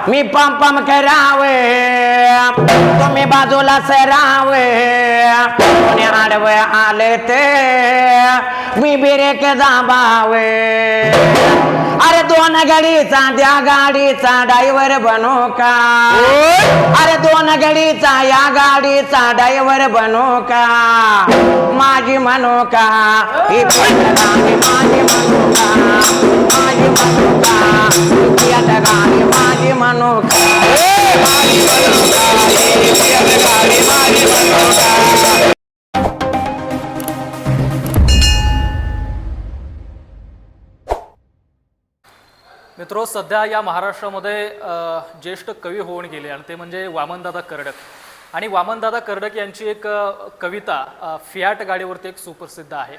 मी पंपम करावे तुम्ही बाजूला सरावे कोणी आडवे आले ते मी बिरेक दाबावे अरे दोन गाडीचा त्या गाडीचा ड्रायव्हर बनू का अरे दोन गाडीचा या गाडीचा ड्रायव्हर बनू का माझी म्हणू का ही गाडी माझी म्हणू का माझी म्हणू का गाडी माझी म्हणू का माझी म्हणू का गाडी माझी म्हणू का मित्रो सध्या या महाराष्ट्रामध्ये ज्येष्ठ कवी होऊन गेले आणि ते म्हणजे वामनदादा कर्डक आणि वामनदादा कर्डक यांची एक कविता फियाट गाडीवरती एक सुप्रसिद्ध आहे.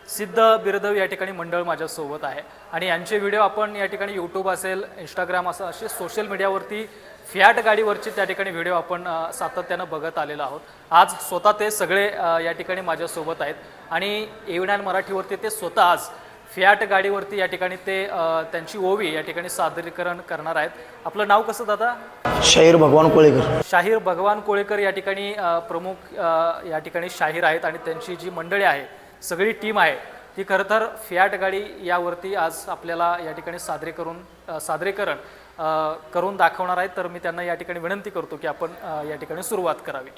सिद्ध बिरदव या ठिकाणी मंडळ माझ्यासोबत आहे आणि यांचे व्हिडिओ आपण या ठिकाणी यूट्यूब असेल इंस्टाग्राम असं असे सोशल मीडियावरती फियाट गाडीवरचे त्या ठिकाणी व्हिडिओ आपण सातत्यानं बघत आलेलो आहोत. आज स्वतः ते सगळे या ठिकाणी माझ्यासोबत आहेत आणि A9 मराठीवरती ते स्वतः आज फियाट गाडीवरती या ठिकाणी ते त्यांची ओवी या ठिकाणी सादरीकरण करणार आहेत. आपलं नाव कसं दादा? शाहीर भगवान कोळेकर. शाहीर भगवान कोळेकर या ठिकाणी प्रमुख या ठिकाणी शाहीर आहेत आणि त्यांची जी मंडळी आहे सगळी टीम आहे ती खरं तर फियाट गाडी यावरती आज आपल्याला या ठिकाणी सादरीकरण करून दाखवणार आहेत. तर मी त्यांना या ठिकाणी विनंती करतो की आपण या ठिकाणी सुरुवात करावी.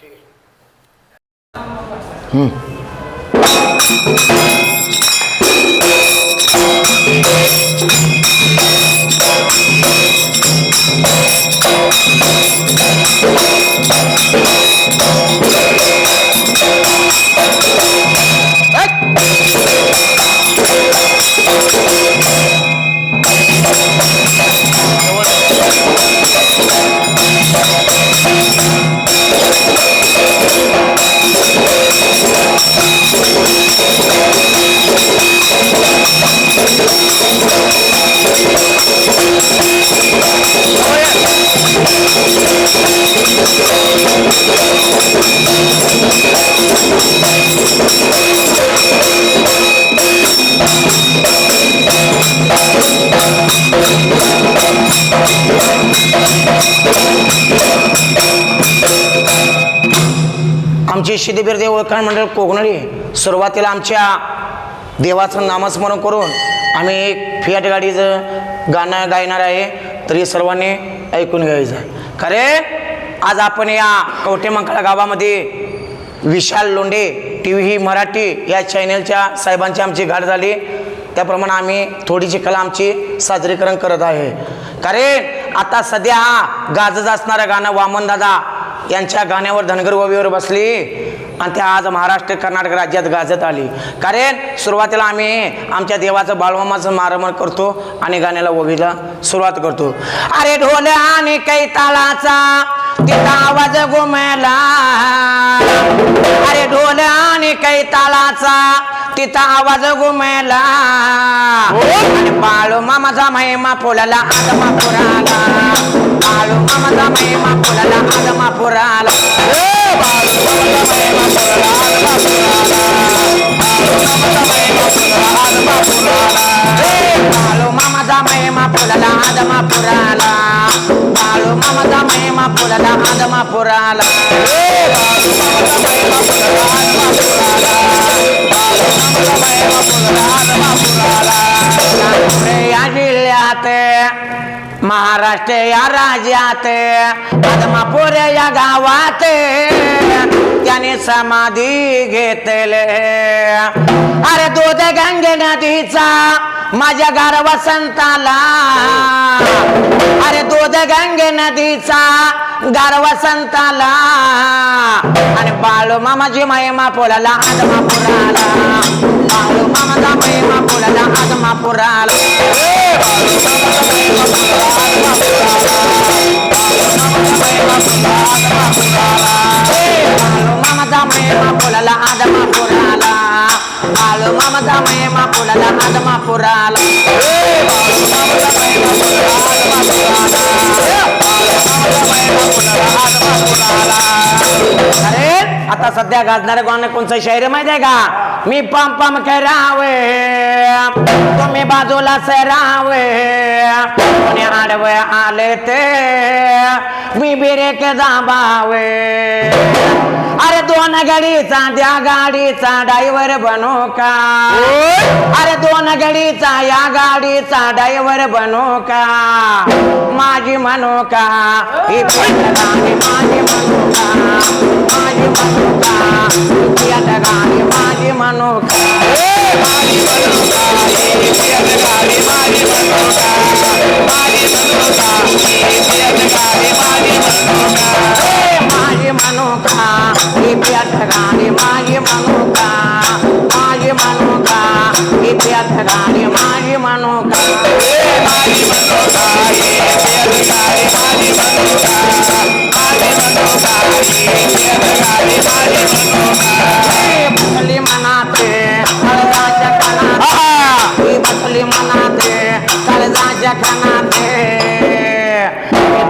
आमचे सिद्धबीर देव ओळखाण मंडळ कोकणळी सुरुवातीला आमच्या देवाचं नामस्मरण करून आम्ही एक फियाट गाडीचं गाणं गायणार आहे. तरी सर्वांनी ऐकून घ्यायचं. खरे आज आपण या कवठेमंकाळा गावामध्ये विशाल लोंढे TV मराठी या चॅनलच्या साहेबांची आमची गाठ झाली. त्याप्रमाणे आम्ही थोडीशी कला आमची सादरीकरण करत आहे. कारण आता सध्या हा गाजत असणारं गाणं वामनदादा यांच्या गाण्यावर धनगर ओवीवर बसली आणि त्या आज महाराष्ट्र कर्नाटक राज्यात गाजत आली. कारण सुरुवातीला आम्ही आमच्या देवाचं बाळमामाचं मारमण करतो आणि गाण्याला ओवीला सुरुवात करतो. अरे ढोल आणि कैताळाचा तिथं आवाज घुमला अरे ढोल आणि कैताळाचा तिथं आवाज घुमला आणि बाळू मामाचा महिमा फुलला आदमापुराला बाळू मामाचा महिमा फुलला आदमापुराला बाळू मामाचा महिमा फुलला आदमापुराला बाळू मामाचा महिमा फुलला आदमापुराला या जिल्ह्यात महाराष्ट्र या राज्यात आदमापूर या गावात त्याने समाधी घेतले. अरे दूध गंगे नदीचा माझ्या गार वसंताला अरे दूध गंगे नदीचा गार वसंताला आणि बाळू मामाची महिमा फुलला आदमापुराला बाळू मामाचा महिमा फुलला आदमापुराला मामाचा महिमा फुलला आदमापुराला बाळू मामाचा महिमा फुलला आदमापुराला अरे आता आता सध्या गाजणाऱ्या गाणं कोणचं शायर माहिती आहे का? मी पम पम करावे तुम्ही बाजूला सरावे कोणी आडवे आले ते मी बिरेक दाबावे अरे दोन गाडीचा द्या गाडीचा ड्रायव्हर बनू का अरे दोन गाडीचा या गाडीचा ड्रायव्हर बनू का माझी म्हणू का ही गाणी माझी म्हणू का माझी म्हणू का गाणी माझी म्हणू का माझी म्हणू का गाणी माझी म्हणू का माझी म्हणू का गाणी माझी म्हणू का माझी म्हणू का ही गाणी माझी म्हणू का माझी म्हणू का ही गाणी माझी म्हणू का माझी म्हणू का ही गाणी माझी म्हणू का माझी म्हणू का ही गाणी माझी म्हणू का बसली मनाते काळजाच्या कानात ही बसली मनाते काळजाच्या कानाते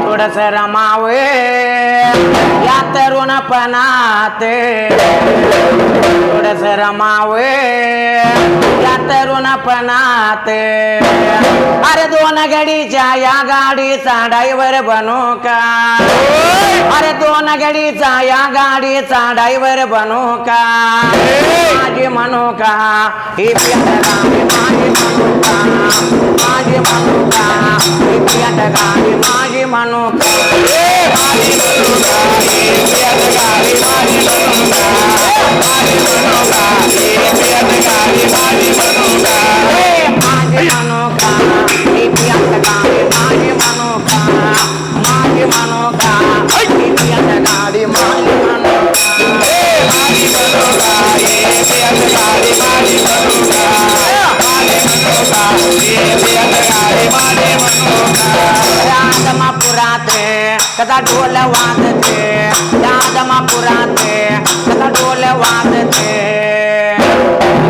थोडस रमावे या तरुणपणाते थोडस रमावे या तरुणपणाते अरे दोन गाडीच्या या गाडीचा ड्रायव्हर बनू का अरे दोन गाडीचा या गाडीचा ड्रायव्हर बनू का माझी म्हणू का ही गाणी माझी म्हणू का माझी म्हणू का ही गाणी माझी म्हणू का माझी म्हणू का ही गाणी माझी म्हणू का माझी म्हणू का ही गाणी माझी म्हणू का माझी म्हणू का ही गाणी माझी म्हणू का माझी म्हणू का ही गाणी माझी म्हणू का माझी म्हणू का ही गाणी माझी म्हणू का माझी म्हणू का ही गाणी माझी म्हणू का राजमापुराते कदा ढोल वाजते राजमापुराते कदा ढोल वाजते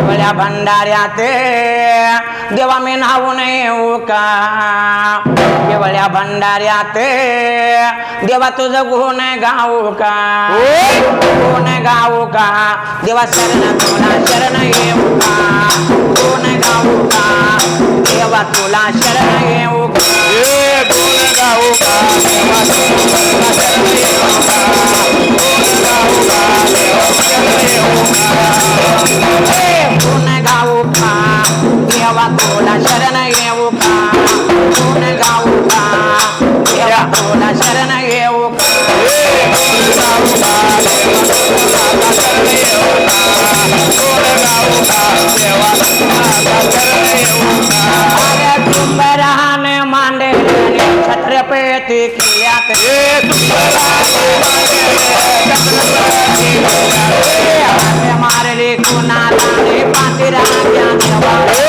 बळ्या भंडाऱ्याते देवा मी नाहून येऊ का केवळ्या भंडाऱ्याते देवा तुझं गुण गाऊ का गुण गाऊ का देवा शरण तुला शरण येऊ का गुण गाऊ का देवा तुला शरण येऊ का गुण गाऊ का देवा तुला शरण येऊ का गुण गाऊ का देवा शरण येऊ का गुण गाऊ का देवा तुला शरण येऊ का गुण गाऊ का देवा तुला शरण येऊ का गुण गाऊ का देवा तुला शरण येऊ का गुण गाऊ का देवा तुला शरण येऊ का अरे तुम रहने मांडे छत्रपति कियात मारले कुणाला रे पाती राजा देवाला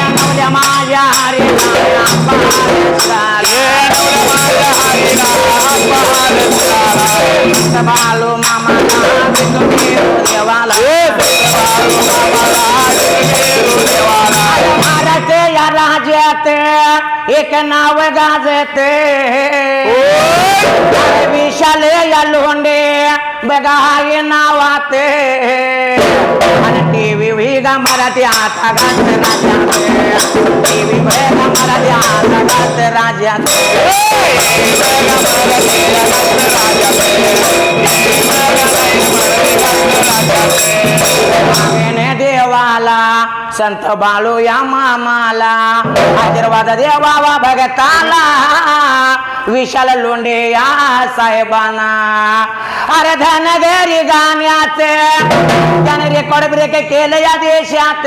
नवल्या माझ्या हरीला बालू मामा देवाला महाराजे या राज्यात एक नाव गाजते विशाले या लोंडे बघा हे नावाते आणि टीव्ही विगा मराठी आता गात राजाते टीव्ही बघा मराठी आता गात राजाते देवाला संत बाळू या मामाला आशीर्वाद देवावा भगताला विशाल लोंढे या साहेबांना अरे धनगरी गाण्याचे त्याने रेकॉर्ड ब्रेक केलं या देशात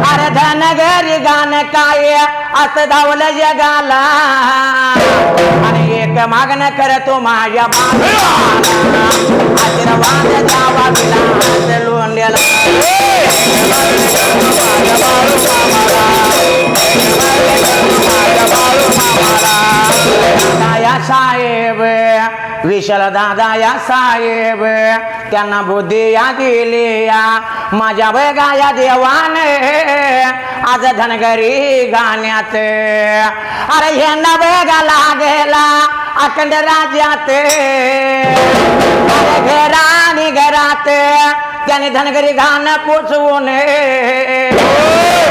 अरे धनगरी गाणं काय असं धावलं जगाला आणि एक मागणं करतो माझ्या बाळूला आशीर्वाद द्यावा विलास लोंढ्याला दादा साहेब विशाल दादा या साहेब त्यांना बुद्धी या दिली या माझ्या बघा या देवाने आज धनगरी गाण्यात अरे यांना बघा लागेला अखंड राज्यात अरे घराने घरात त्याने धनगरी घाण पोचवून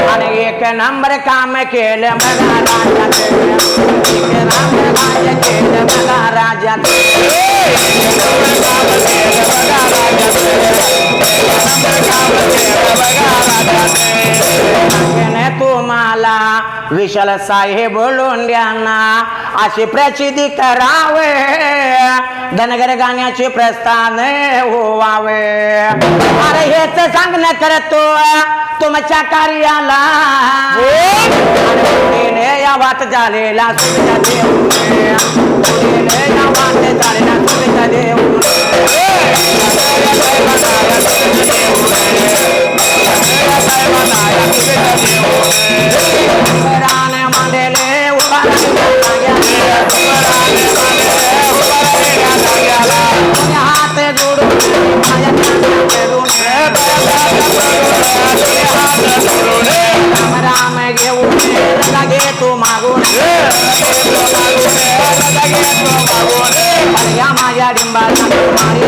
आणि एक नंबर काम केलं मला राज्यात एक नंबर कार्य केलं मला राज्यात तुम्हाला विशाल साहेब बोलून द्यांना अशी प्रसिद्धी करावे धनगर गाण्याचे प्रस्थान होवावे अरे हेच सांगणं करतो तुमच्या कार्याला या वाट झालेला सुविधा देऊ या वाट झालेला सुविधा देऊ हात जोडून राम घेऊन लगे तू मागून या माझ्या डिंबाला मारी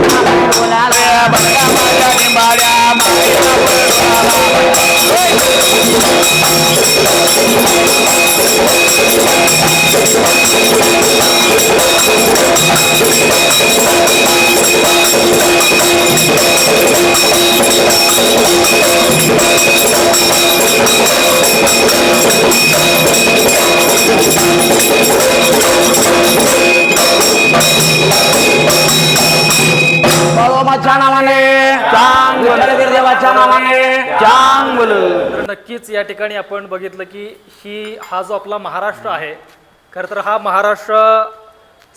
बोलायला माझ्या डिंबाड्या बाबाच्या नावाने देवाच्या नावाने तर नक्कीच या ठिकाणी आपण बघितलं की हा जो आपला महाराष्ट्र आहे खरं तर हा महाराष्ट्र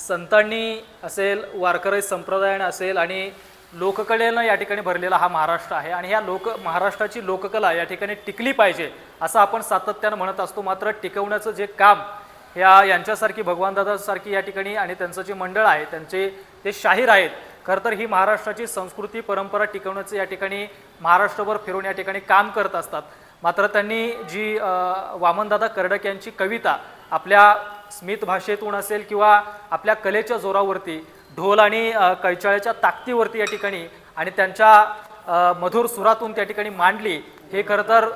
संतांनी असेल वारकरी संप्रदायाने असेल आणि लोककलेनं या ठिकाणी भरलेला हा महाराष्ट्र आहे आणि ह्या महाराष्ट्राची लोककला या ठिकाणी टिकली पाहिजे असं आपण सातत्यानं म्हणत असतो. मात्र टिकवण्याचं जे काम यांच्यासारखी भगवानदादासारखी या ठिकाणी आणि त्यांचं जे मंडळ आहे त्यांचे ते शाहीर आहेत. खरं तर ही महाराष्ट्राची संस्कृती परंपरा टिकवण्याचं या ठिकाणी महाराष्ट्रभर फिरून या ठिकाणी काम करत असतात. मात्र त्यांनी जी वामनदादा कर्डक यांची कविता आपल्या स्मित भाषेतून असेल किंवा आपल्या कलेच्या जोरावरती ढोल आणि कैचाळ्याच्या ताकदीवरती या ठिकाणी आणि त्यांच्या मधुर सुरातून त्या ठिकाणी मांडली हे खरं तर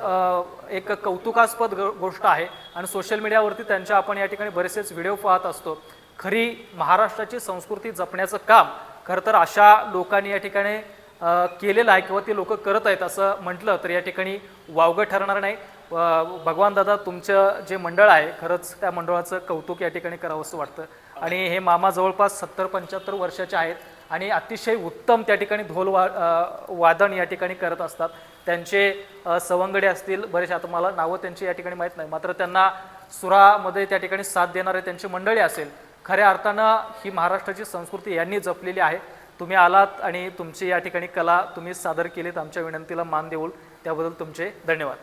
एक कौतुकास्पद गोष्ट आहे आणि सोशल मीडियावरती त्यांच्या आपण या ठिकाणी बरेचसेच व्हिडिओ पाहत असतो. खरी महाराष्ट्राची संस्कृती जपण्याचं काम खरं तर अशा लोकांनी या ठिकाणी केलेलं आहे किंवा ते लोक करत आहेत असं म्हटलं तर या ठिकाणी वावगं ठरणार नाही. भगवान दादा तुमचं जे मंडळ आहे खरंच त्या मंडळाचं कौतुक या ठिकाणी करावंसं वाटतं आणि हे मामा जवळपास 70-75 वर्षाचे आहेत आणि अतिशय उत्तम त्या ठिकाणी वादन या ठिकाणी करत असतात. त्यांचे सवंगडे असतील बरेच, आता मला नावं त्यांची या ठिकाणी माहीत नाही, मात्र त्यांना सुरामध्ये त्या ठिकाणी साथ देणारे त्यांची मंडळी असेल. खऱ्या अर्थानं ही महाराष्ट्राची संस्कृती यांनी जपलेली आहे. तुम्ही आलात आणि तुमची या ठिकाणी कला तुम्ही सादर केलीत, आमच्या विनंतीला मान देऊन त्याबद्दल तुमचे धन्यवाद.